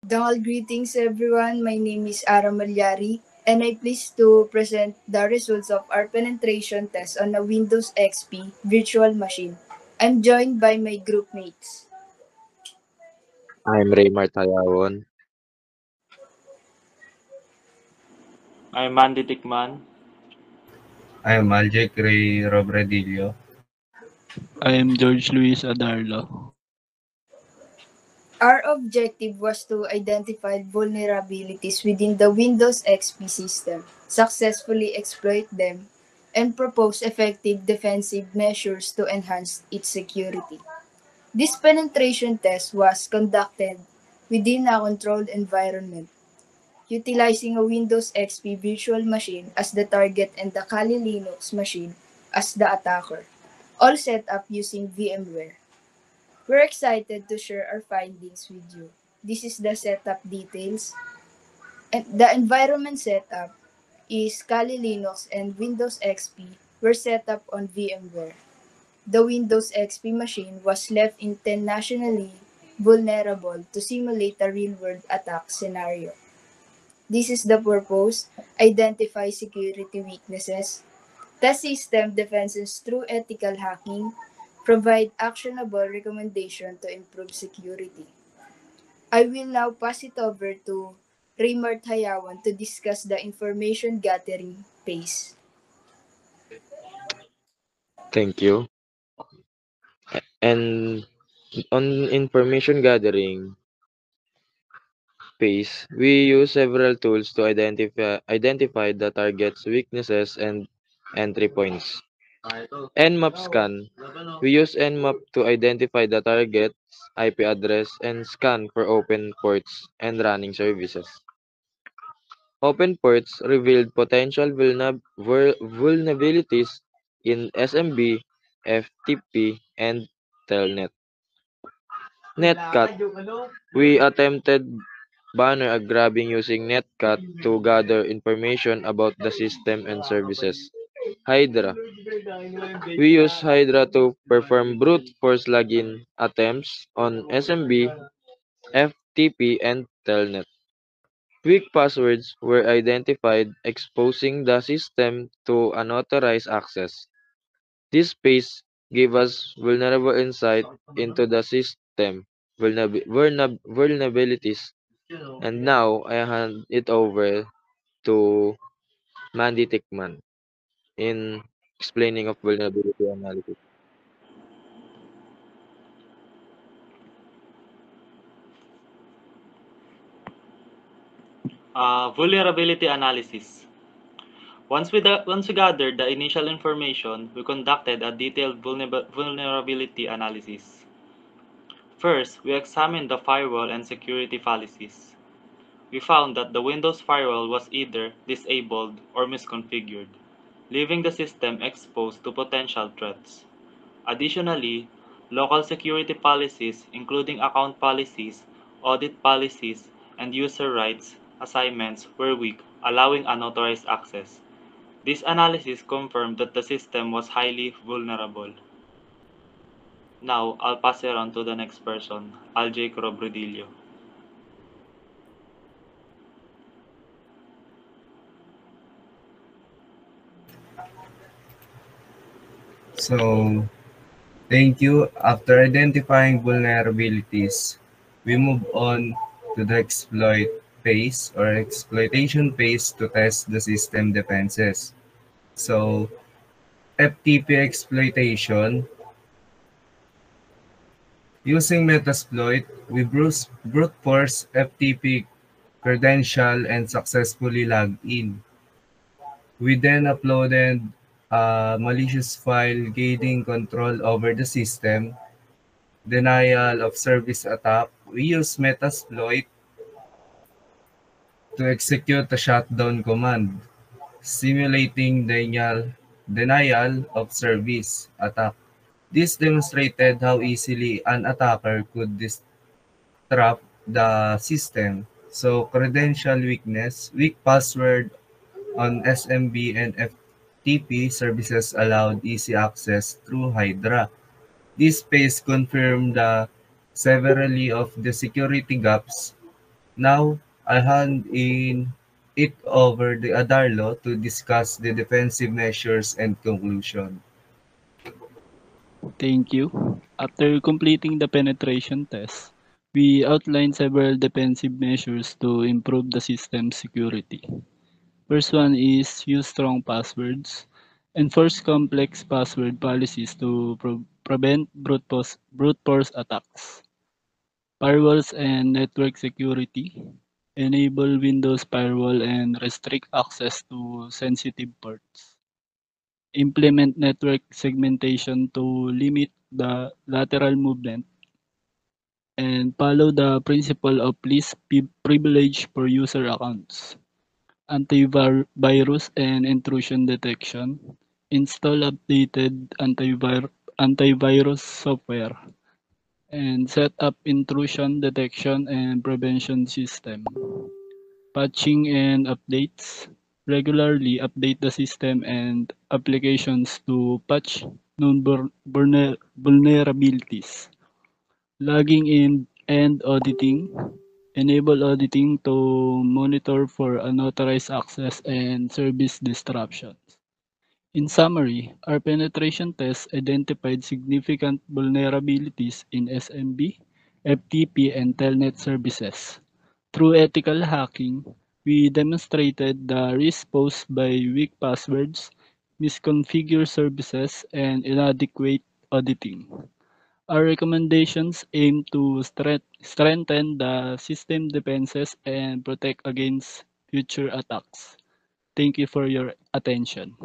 Dangal greetings everyone. My name is Ara Malyari and I'm pleased to present the results of our penetration test on a Windows XP virtual machine. I'm joined by my group mates. I'm Raymar Tayawon. I'm Mandy Tikman. I am Aljay Ray Robredillo. I am George Luis Adarlo. Our objective was to identify vulnerabilities within the Windows XP system, successfully exploit them, and propose effective defensive measures to enhance its security. This penetration test was conducted within a controlled environment, utilizing a Windows XP virtual machine as the target and the Kali Linux machine as the attacker, all set up using VMware. We're excited to share our findings with you. This is the setup details. And the environment setup is Kali Linux and Windows XP were set up on VMware. The Windows XP machine was left intentionally vulnerable to simulate a real-world attack scenario. This is the purpose: identify security weaknesses, test system defenses through ethical hacking, provide actionable recommendation to improve security. I will now pass it over to Raymart Hayawan to discuss the information gathering phase. Thank you. And on information gathering phase, we use several tools to identify the target's weaknesses and entry points. Nmap scan. We use Nmap to identify the target's IP address and scan for open ports and running services. Open ports revealed potential vulnerabilities in SMB, FTP, and Telnet. Netcat. We attempted banner grabbing using Netcat to gather information about the system and services. Hydra. We use Hydra to perform brute force login attempts on SMB, FTP, and Telnet. Weak passwords were identified, exposing the system to unauthorized access. This space gave us vulnerable insight into the system vulnerabilities. And now I hand it over to Mandy Tickman in explaining of vulnerability analysis. Vulnerability analysis. Once we gathered the initial information, we conducted a detailed vulnerability analysis. First, we examined the firewall and security policies. We found that the Windows firewall was either disabled or misconfigured, leaving the system exposed to potential threats. Additionally, local security policies, including account policies, audit policies, and user rights assignments, were weak, allowing unauthorized access. This analysis confirmed that the system was highly vulnerable. Now, I'll pass it on to the next person, Aljay Crobredillo. So, thank you. After identifying vulnerabilities, we move on to the exploit phase or exploitation phase to test the system defenses. So, FTP exploitation. Using Metasploit, we brute force FTP credential and successfully logged in. We then uploaded a malicious file gaining control over the system. Denial of service attack. We use Metasploit to execute a shutdown command, simulating denial of service attack. This demonstrated how easily an attacker could disrupt the system. So credential weakness, weak password on SMB and FTP services allowed easy access through Hydra. This space confirmed the severity of the security gaps Now, I hand in it over to Adarlo to discuss the defensive measures and conclusion. Thank you. After completing the penetration test, we outlined several defensive measures to improve the system's security. First one is use strong passwords. Enforce complex password policies to prevent brute force attacks. Firewalls and network security. Enable Windows firewall and restrict access to sensitive ports. Implement network segmentation to limit the lateral movement and follow the principle of least privilege for user accounts. Antivirus and intrusion detection. Install updated antivirus software and set up intrusion detection and prevention system. Patching and updates. Regularly update the system and applications to patch known vulnerabilities. Logging in and auditing. Enable auditing to monitor for unauthorized access and service disruptions. In summary, our penetration test identified significant vulnerabilities in SMB, FTP, and Telnet services. Through ethical hacking, we demonstrated the risk posed by weak passwords, misconfigured services, and inadequate auditing. Our recommendations aim to strengthen the system defenses and protect against future attacks. Thank you for your attention.